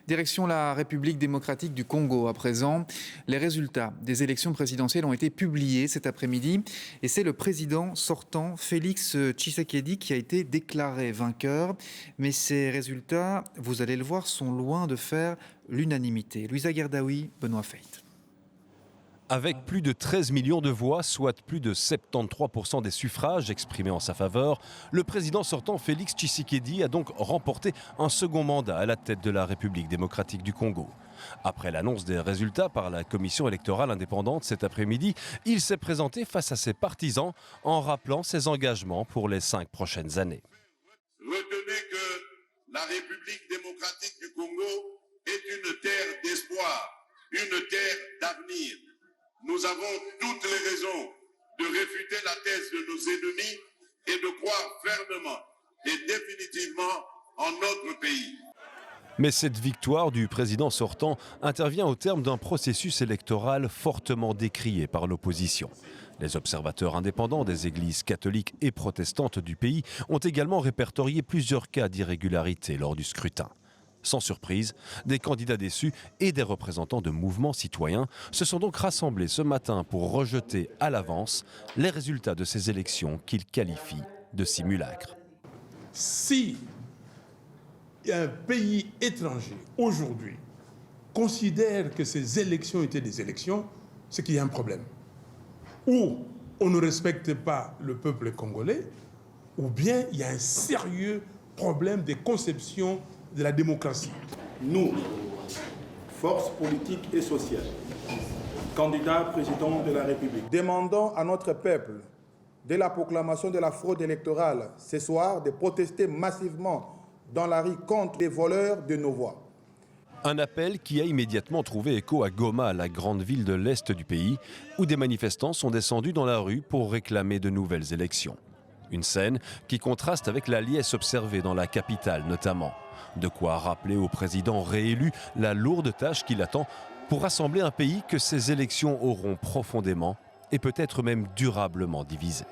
Direction la République démocratique du Congo à présent. Les résultats des élections présidentielles ont été publiés cet après-midi et c'est le président sortant, Félix Tshisekedi, qui a été déclaré vainqueur. Mais ces résultats, vous allez le voir, sont loin de faire l'unanimité. Louisa Gerdaoui, Benoît Feit. Avec plus de 13 millions de voix, soit plus de 73% des suffrages exprimés en sa faveur, le président sortant Félix Tshisekedi a donc remporté un second mandat à la tête de la République démocratique du Congo. Après l'annonce des résultats par la commission électorale indépendante cet après-midi, il s'est présenté face à ses partisans en rappelant ses engagements pour les 5 prochaines années. Retenez que la République démocratique du Congo est une terre d'espoir, une terre d'avenir. Nous avons toutes les raisons de réfuter la thèse de nos ennemis et de croire fermement et définitivement en notre pays. Mais cette victoire du président sortant intervient au terme d'un processus électoral fortement décrié par l'opposition. Les observateurs indépendants des églises catholiques et protestantes du pays ont également répertorié plusieurs cas d'irrégularité lors du scrutin. Sans surprise, des candidats déçus et des représentants de mouvements citoyens se sont donc rassemblés ce matin pour rejeter à l'avance les résultats de ces élections qu'ils qualifient de simulacres. Si un pays étranger aujourd'hui considère que ces élections étaient des élections, c'est qu'il y a un problème. Ou on ne respecte pas le peuple congolais, ou bien il y a un sérieux problème de conception de la démocratie. Nous, force politique et sociale, candidats président de la République, demandons à notre peuple, dès la proclamation de la fraude électorale ce soir, de protester massivement dans la rue contre les voleurs de nos voix. Un appel qui a immédiatement trouvé écho à Goma, la grande ville de l'Est du pays, où des manifestants sont descendus dans la rue pour réclamer de nouvelles élections. Une scène qui contraste avec la liesse observée dans la capitale notamment. De quoi rappeler au président réélu la lourde tâche qui l'attend pour rassembler un pays que ces élections auront profondément et peut-être même durablement divisé.